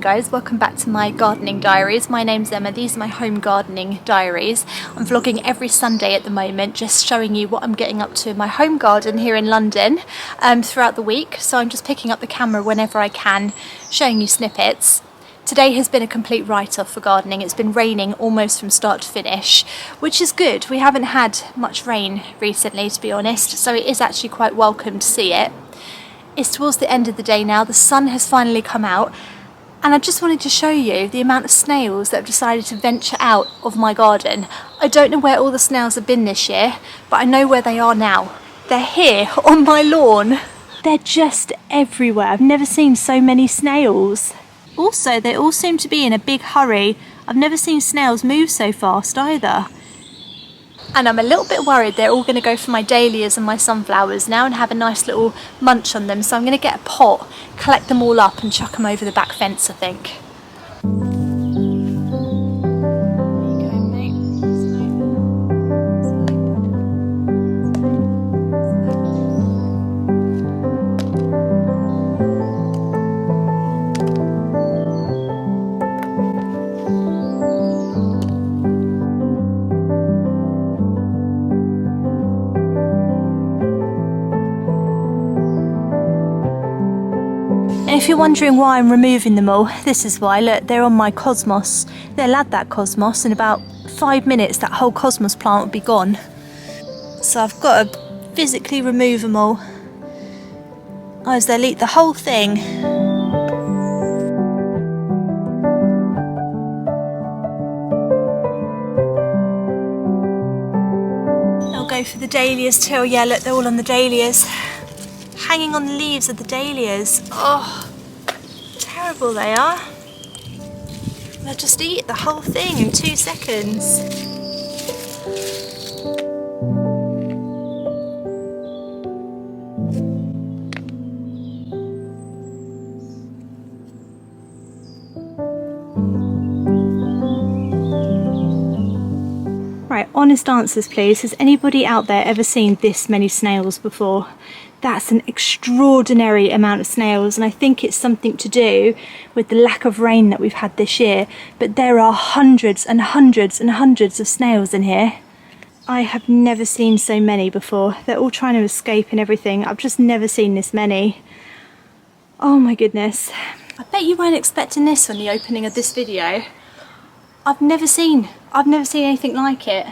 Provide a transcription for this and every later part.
guys, welcome back to my gardening diaries. My name's Emma, these are my home gardening diaries. I'm vlogging every Sunday at the moment, just showing you what I'm getting up to in my home garden here in London throughout the week. So I'm just picking up the camera whenever I can, showing you snippets. Today has been a complete write-off for gardening. It's been raining almost from start to finish, which is good. We haven't had much rain recently, to be honest, so it is actually quite welcome to see it. It's towards the end of the day now, the sun has finally come out, and I just wanted to show you the amount of snails that have decided to venture out of my garden. I don't know where all the snails have been this year, but I know where they are now. They're here on my lawn. They're just everywhere. I've never seen so many snails. Also, they all seem to be in a big hurry. I've never seen snails move so fast either. And I'm a little bit worried they're all going to go for my dahlias and my sunflowers now and have a nice little munch on them. So I'm going to get a pot, collect them all up and chuck them over the back fence, I think. If you're wondering why I'm removing them all, this is why. Look, they're on my cosmos. They'll add that cosmos in about 5 minutes, that whole cosmos plant will be gone. So I've got to physically remove them all. Otherwise they'll eat the whole thing. I'll go for the dahlias too. Yeah, look, they're all on the dahlias. Hanging on the leaves of the dahlias. Oh, terrible they are. They'll just eat the whole thing in 2 seconds. Right, honest answers please. Has anybody out there ever seen this many snails before? That's an extraordinary amount of snails, and I think it's something to do with the lack of rain that we've had this year, but there are hundreds and hundreds and hundreds of snails in here. I have never seen so many before. They're all trying to escape and everything. I've just never seen this many. Oh my goodness. I bet you weren't expecting this on the opening of this video. I've never seen anything like it.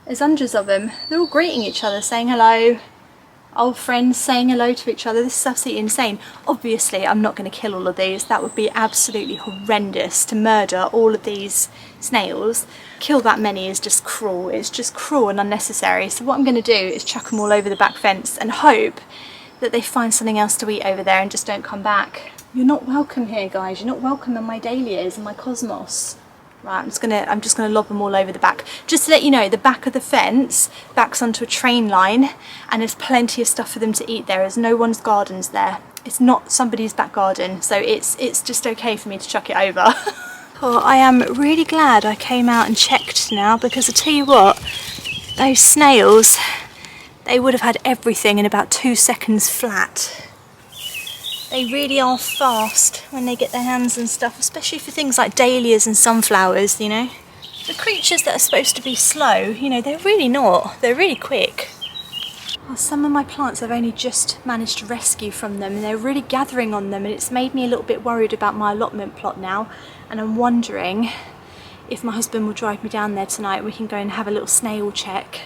There's hundreds of them. They're all greeting each other, saying hello. Old friends saying hello to each other. This is absolutely insane. Obviously I'm not going to kill all of these. That would be absolutely horrendous, to murder all of these snails. Kill that many is just cruel. It's just cruel and unnecessary. So what I'm going to do is chuck them all over the back fence and hope that they find something else to eat over there and just don't come back. You're not welcome here, guys. You're not welcome in my dahlias and my cosmos. Right, I'm just gonna lob them all over the back. Just to let you know, the back of the fence backs onto a train line, and there's plenty of stuff for them to eat there. There's no one's gardens there. It's not somebody's back garden, so it's just okay for me to chuck it over. Oh, I am really glad I came out and checked now, because I tell you what, those snails, they would have had everything in about 2 seconds flat. They really are fast when they get their hands and stuff, especially for things like dahlias and sunflowers, you know. The creatures that are supposed to be slow, you know, they're really not. They're really quick. Well, some of my plants I've only just managed to rescue from them, and they're really gathering on them, and it's made me a little bit worried about my allotment plot now, and I'm wondering if my husband will drive me down there tonight and we can go and have a little snail check.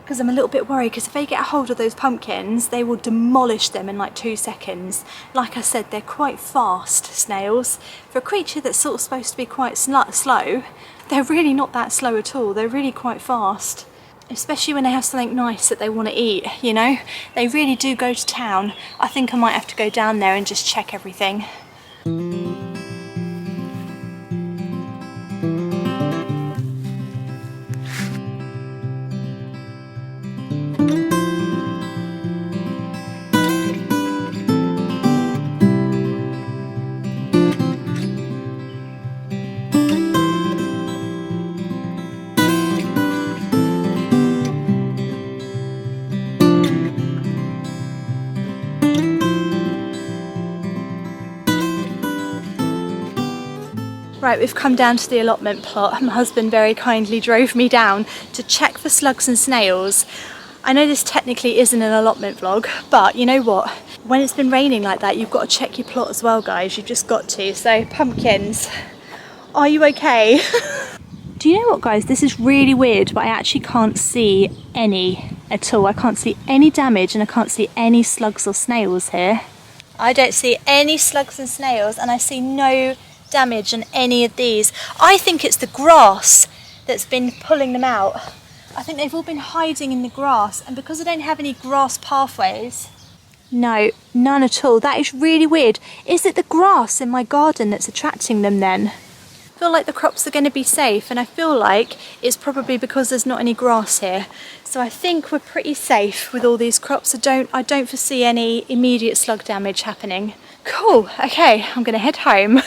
Because I'm a little bit worried, because if they get a hold of those pumpkins, they will demolish them in like 2 seconds. Like I said, they're quite fast, snails. For a creature that's sort of supposed to be quite slow, they're really not that slow at all. They're really quite fast. Especially when they have something nice that they want to eat, you know? They really do go to town. I think I might have to go down there and just check everything. Right, we've come down to the allotment plot. My husband very kindly drove me down to check for slugs and snails. I know this technically isn't an allotment vlog, but you know what? When it's been raining like that, you've got to check your plot as well, guys. You've just got to. So, pumpkins, are you okay? Do you know what, guys? This is really weird, but I actually can't see any at all. I can't see any damage and I can't see any slugs or snails here. I don't see any slugs and snails, and I see no damage on any of these. I think it's the grass that's been pulling them out. I think they've all been hiding in the grass, and because I don't have any grass pathways, no, none at all. That is really weird. Is it the grass in my garden that's attracting them then? I feel like the crops are going to be safe, and I feel like it's probably because there's not any grass here. So I think we're pretty safe with all these crops. I don't foresee any immediate slug damage happening. Cool, okay, I'm going to head home.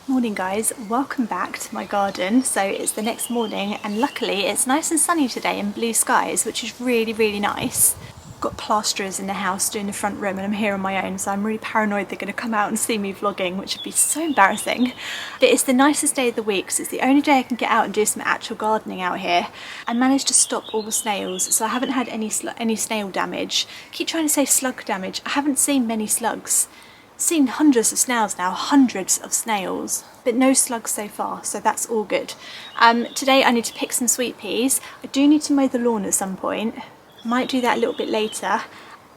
Morning guys, welcome back to my garden. So it's the next morning and luckily it's nice and sunny today and blue skies, which is really nice. I've got plasterers in the house doing the front room and I'm here on my own, so I'm really paranoid they're going to come out and see me vlogging, which would be so embarrassing. But it's the nicest day of the week, so it's the only day I can get out and do some actual gardening out here. I managed to stop all the snails, so I haven't had any snail damage. I keep trying to say slug damage. I haven't seen many slugs. Seen hundreds of snails now, hundreds of snails, but no slugs so far, so that's all good. Today I need to pick some sweet peas. I do need to mow the lawn at some point. Might do that a little bit later.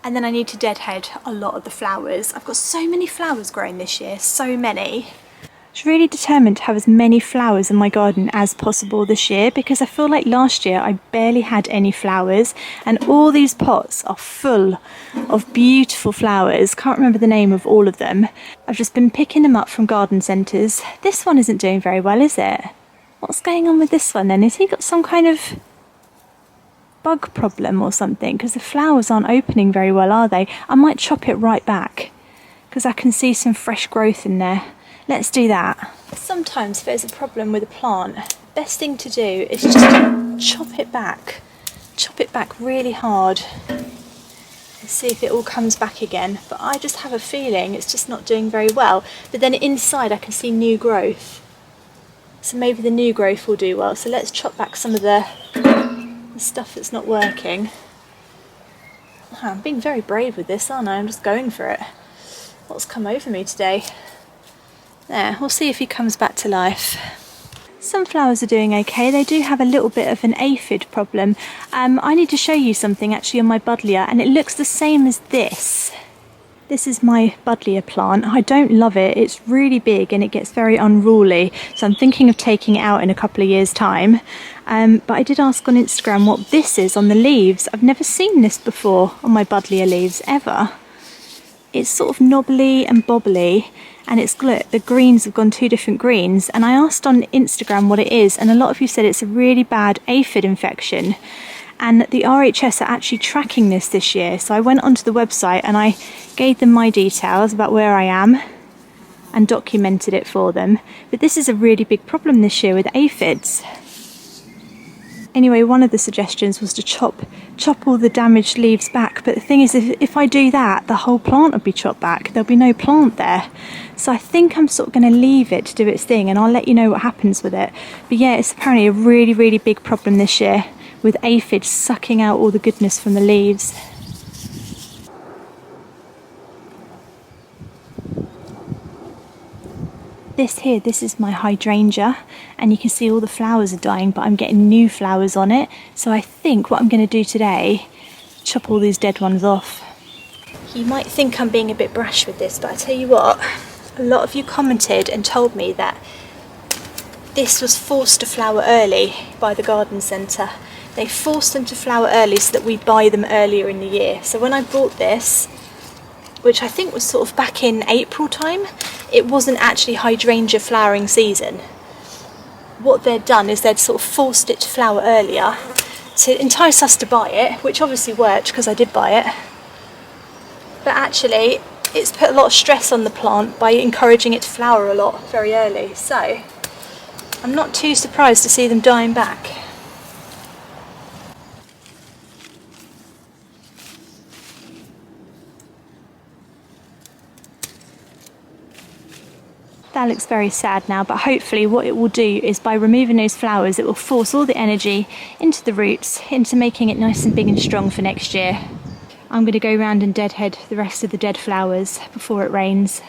And then I need to deadhead a lot of the flowers. I've got so many flowers growing this year, so many. I was really determined to have as many flowers in my garden as possible this year because I feel like last year I barely had any flowers, and all these pots are full of beautiful flowers. Can't remember the name of all of them. I've just been picking them up from garden centres. This one isn't doing very well, is it? What's going on with this one then? Has he got some kind of bug problem or something? Because the flowers aren't opening very well, are they? I might chop it right back because I can see some fresh growth in there. Let's do that. Sometimes if there's a problem with a plant, best thing to do is just chop it back. Chop it back really hard and see if it all comes back again. But I just have a feeling it's just not doing very well. But then inside I can see new growth. So maybe the new growth will do well. So let's chop back some of the stuff that's not working. I'm being very brave with this, aren't I? I'm just going for it. What's come over me today? There, we'll see if he comes back to life. Some flowers are doing okay. They do have a little bit of an aphid problem. I need to show you something actually on my buddleia, and it looks the same as this. This is my buddleia plant. I don't love it. It's really big and it gets very unruly. So I'm thinking of taking it out in a couple of years' time. But I did ask on Instagram what this is on the leaves. I've never seen this before on my buddleia leaves, ever. It's sort of knobbly and bobbly, and it's the greens have gone two different greens, and I asked on Instagram what it is, and a lot of you said it's a really bad aphid infection, and the RHS are actually tracking this year. So I went onto the website and I gave them my details about where I am and documented it for them. But this is a really big problem this year with aphids. Anyway, one of the suggestions was to chop all the damaged leaves back, but the thing is, if I do that, the whole plant will be chopped back. There'll be no plant there. So I think I'm sort of going to leave it to do its thing, and I'll let you know what happens with it. But yeah, it's apparently a really big problem this year with aphids sucking out all the goodness from the leaves. This is my hydrangea, and you can see all the flowers are dying, but I'm getting new flowers on it. So I think what I'm going to do today, chop all these dead ones off. You might think I'm being a bit brash with this, but I tell you what, a lot of you commented and told me that this was forced to flower early by the garden centre. They forced them to flower early so that we buy them earlier in the year. So when I bought this, which I think was sort of back in April time, it wasn't actually hydrangea flowering season. What they'd done is they'd sort of forced it to flower earlier to entice us to buy it, which obviously worked because I did buy it. But actually, it's put a lot of stress on the plant by encouraging it to flower a lot very early. So I'm not too surprised to see them dying back. That looks very sad now, but hopefully what it will do is by removing those flowers, it will force all the energy into the roots, into making it nice and big and strong for next year. I'm going to go round and deadhead the rest of the dead flowers before it rains.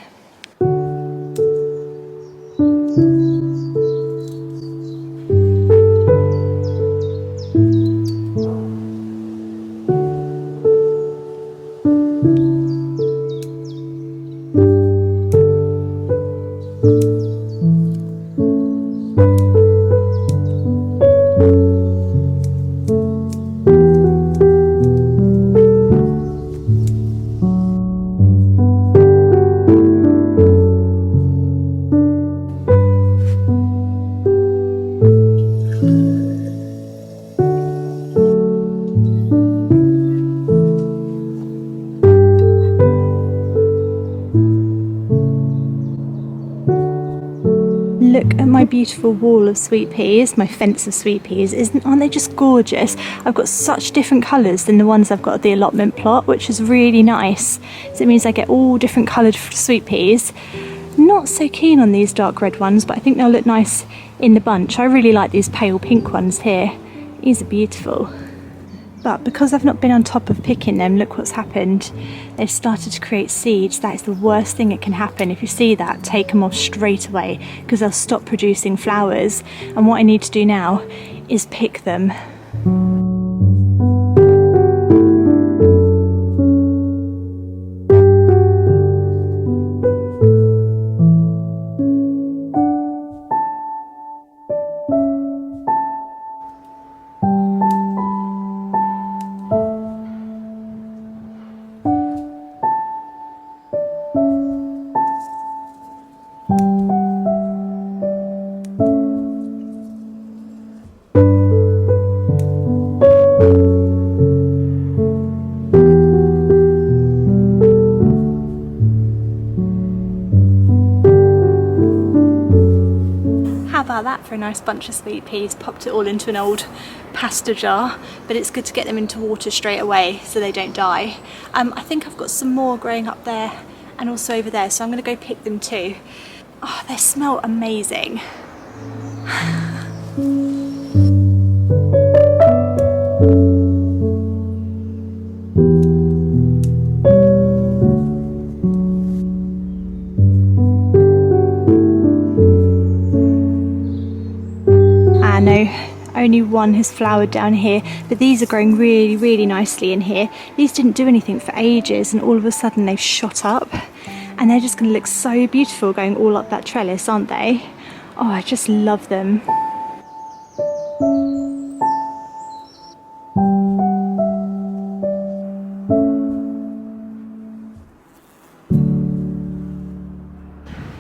Look at my beautiful wall of sweet peas, my fence of sweet peas. Aren't they just gorgeous? I've got such different colours than the ones I've got at the allotment plot, which is really nice. So it means I get all different coloured sweet peas. Not so keen on these dark red ones, but I think they'll look nice in the bunch. I really like these pale pink ones here. These are beautiful. But because I've not been on top of picking them, look what's happened. They've started to create seeds. That is the worst thing that can happen. If you see that, take them off straight away because they'll stop producing flowers. And what I need to do now is pick them. That for a nice bunch of sweet peas. Popped it all into an old pasta jar, but it's good to get them into water straight away so they don't die. I think I've got some more growing up there and also over there, so I'm going to go pick them too. Oh, they smell amazing. Only one has flowered down here, but these are growing really nicely in here. These didn't do anything for ages and all of a sudden they've shot up and they're just going to look so beautiful going all up that trellis, aren't they? Oh, I just love them.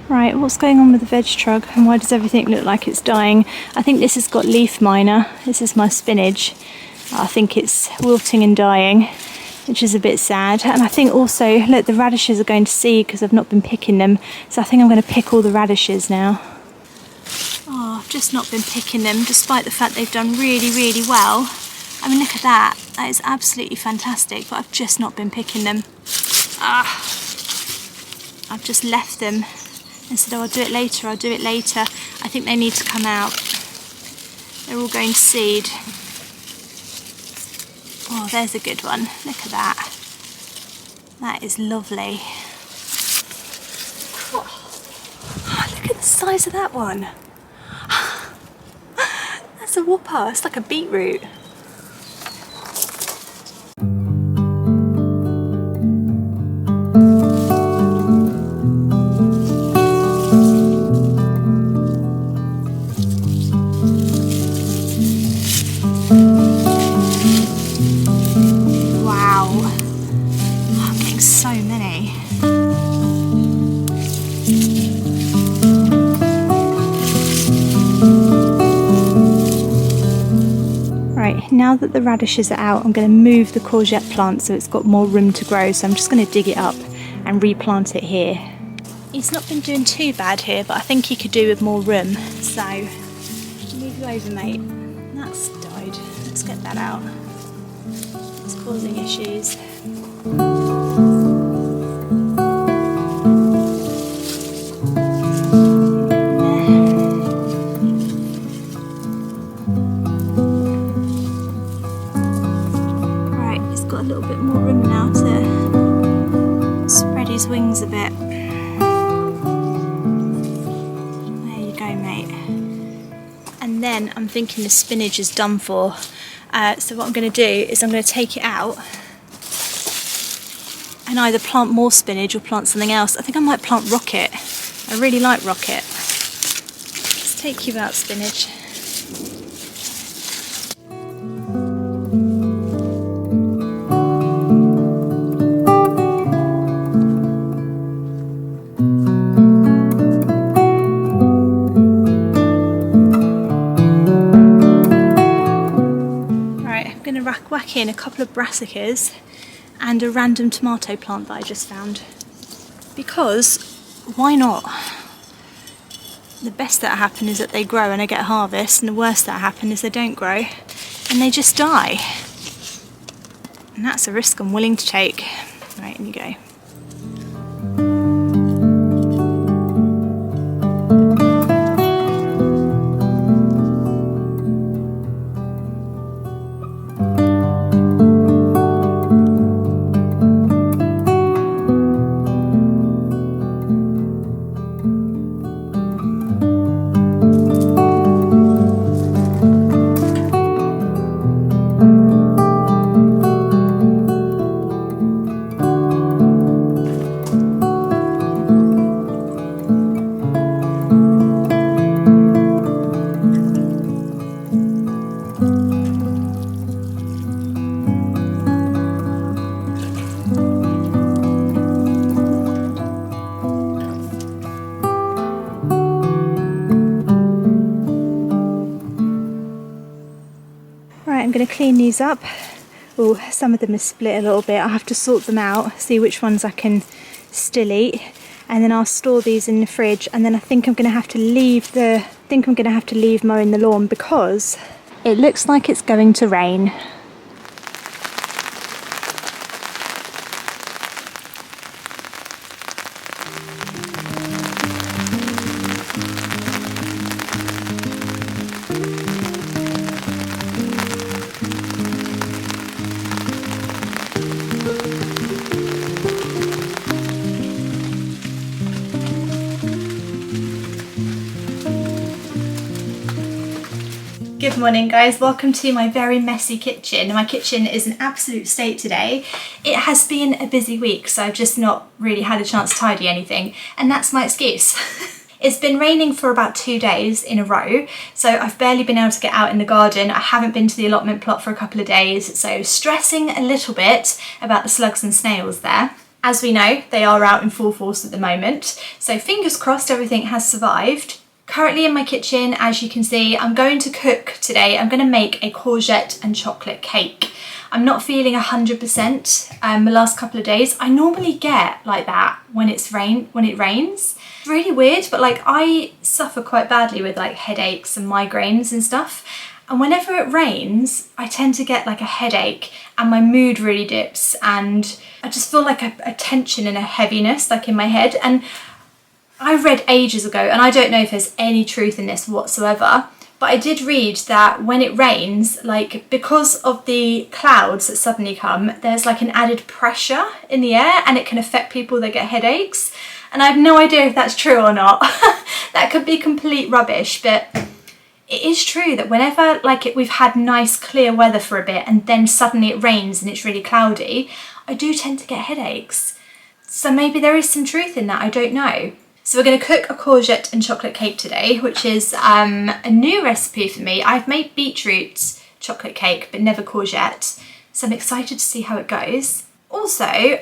Right, what's going on with the veg truck and why does everything look like it's dying? I think this has got leaf miner. This is my spinach. I think it's wilting and dying, which is a bit sad. And I think also, look, the radishes are going to seed because I've not been picking them. So I think I'm going to pick all the radishes now. Oh, I've just not been picking them despite the fact they've done really well. I mean, look at that. That is absolutely fantastic, but I've just not been picking them. I've just left them and said, oh, I'll do it later, I'll do it later. I think they need to come out. They're all going to seed. Oh, there's a good one. Look at that. That is lovely. Oh, look at the size of that one. That's a whopper. It's like a beetroot. Right, now that the radishes are out, I'm going to move the courgette plant so it's got more room to grow. So I'm just going to dig it up and replant it here. He's not been doing too bad here, but I think he could do with more room. So move you over, mate. That's died. Let's get that out. It's causing issues. Right, he's got a little bit more room now to spread his wings a bit. There you go, mate. And then I'm thinking the spinach is done for. So what I'm going to do is I'm going to take it out and either plant more spinach or plant something else. I think I might plant rocket. I really like rocket. Let's take you out, spinach. Whack in a couple of brassicas and a random tomato plant that I just found, because why not? The best that happen is that they grow and I get a harvest, and the worst that happen is they don't grow and they just die, and that's a risk I'm willing to take. Right, in you go. I'm going to clean these up. Oh, some of them are split a little bit. I'll have to sort them out, see which ones I can still eat, and then I'll store these in the fridge. And then I think I'm going to have to leave mowing the lawn because it looks like it's going to rain. Good morning guys, welcome to my very messy kitchen. My kitchen is in absolute state today. It has been a busy week, so I've just not really had a chance to tidy anything, and that's my excuse. It's been raining for about 2 days in a row, so I've barely been able to get out in the garden. I haven't been to the allotment plot for a couple of days, so stressing a little bit about the slugs and snails there. As we know, they are out in full force at the moment, so fingers crossed everything has survived. Currently in my kitchen, as you can see, I'm going to cook today. I'm going to make a courgette and chocolate cake. I'm not feeling 100% the last couple of days. I normally get like that when it rains. It's really weird, but like I suffer quite badly with like headaches and migraines and stuff. And whenever it rains, I tend to get like a headache and my mood really dips, and I just feel like a tension and a heaviness like in my head. And I read ages ago, and I don't know if there's any truth in this whatsoever, but I did read that when it rains, like because of the clouds that suddenly come, there's like an added pressure in the air and it can affect people that get headaches. And I have no idea if that's true or not. That could be complete rubbish, but it is true that whenever we've had nice clear weather for a bit and then suddenly it rains and it's really cloudy, I do tend to get headaches. So maybe there is some truth in that, I don't know. So we're going to cook a courgette and chocolate cake today, which is a new recipe for me. I've made beetroot chocolate cake, but never courgette. So I'm excited to see how it goes. Also,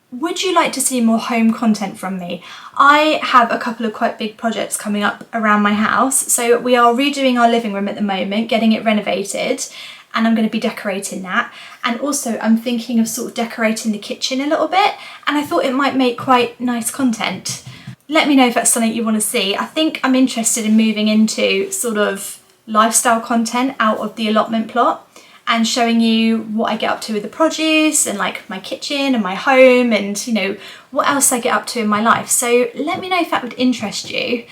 would you like to see more home content from me? I have a couple of quite big projects coming up around my house. So we are redoing our living room at the moment, getting it renovated, and I'm going to be decorating that. And also I'm thinking of sort of decorating the kitchen a little bit, and I thought it might make quite nice content. Let me know if that's something you want to see. I think I'm interested in moving into sort of lifestyle content out of the allotment plot, and showing you what I get up to with the produce and like my kitchen and my home, and you know, what else I get up to in my life. So let me know if that would interest you,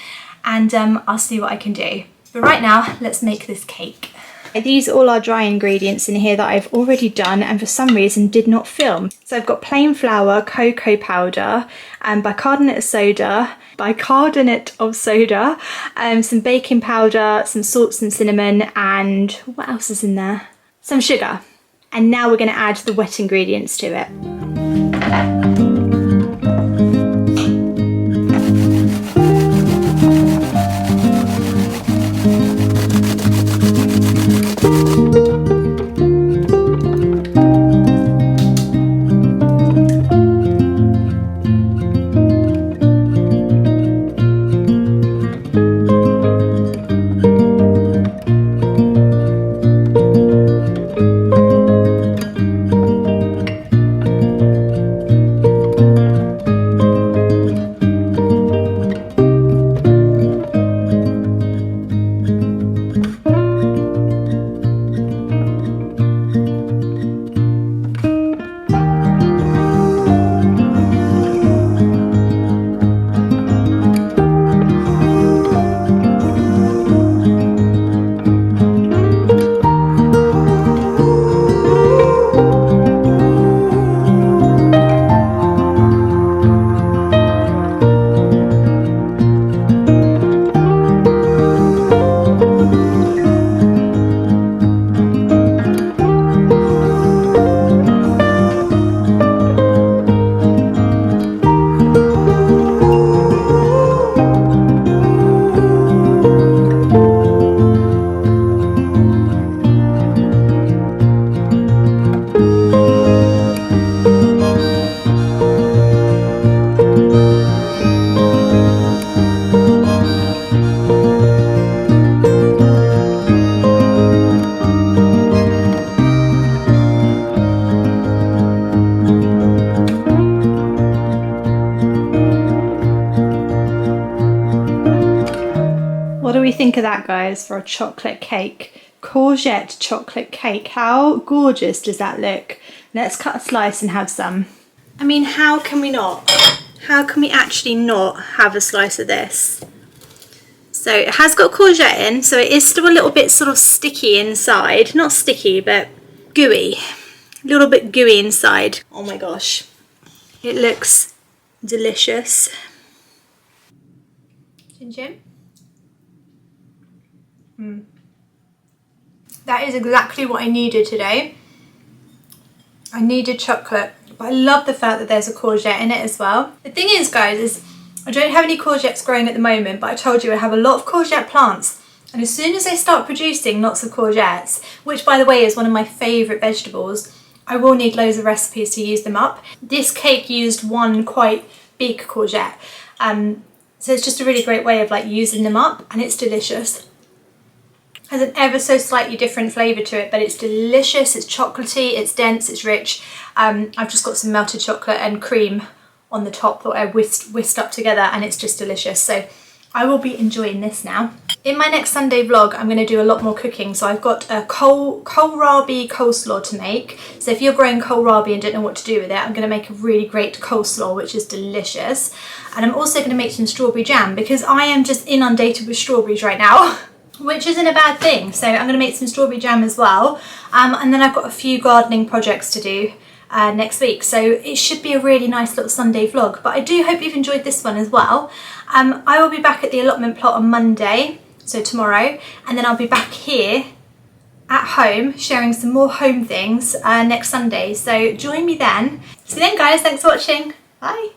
and I'll see what I can do. But right now, let's make this cake. These are all our dry ingredients in here that I've already done and for some reason did not film. So I've got plain flour, cocoa powder, and bicarbonate of soda, some baking powder, some salt, some cinnamon, and what else is in there? Some sugar. And now we're going to add the wet ingredients to it. What do we think of that, guys, for a chocolate cake? Courgette chocolate cake. How gorgeous does that look? Let's cut a slice and have some. I mean, how can we not? How can we actually not have a slice of this? So it has got courgette in, so it is still a little bit sort of sticky inside. Not sticky, but gooey. A little bit gooey inside. Oh my gosh. It looks delicious. Chin chin. That is exactly what I needed today. I needed chocolate, but I love the fact that there's a courgette in it as well. The thing is, guys, is I don't have any courgettes growing at the moment, but I told you I have a lot of courgette plants. And as soon as they start producing lots of courgettes, which by the way is one of my favourite vegetables, I will need loads of recipes to use them up. This cake used one quite big courgette. So it's just a really great way of like using them up, and it's delicious. Has an ever so slightly different flavour to it, but it's delicious, it's chocolatey, it's dense, it's rich. I've just got some melted chocolate and cream on the top that I whisked up together, and it's just delicious. So I will be enjoying this now. In my next Sunday vlog, I'm going to do a lot more cooking. So I've got a kohlrabi coleslaw to make. So if you're growing kohlrabi and don't know what to do with it, I'm going to make a really great coleslaw, which is delicious. And I'm also going to make some strawberry jam because I am just inundated with strawberries right now. Which isn't a bad thing. So I'm going to make some strawberry jam as well. And then I've got a few gardening projects to do next week. So it should be a really nice little Sunday vlog. But I do hope you've enjoyed this one as well. I will be back at the allotment plot on Monday, so tomorrow. And then I'll be back here at home sharing some more home things next Sunday. So join me then. See you then, guys. Thanks for watching. Bye.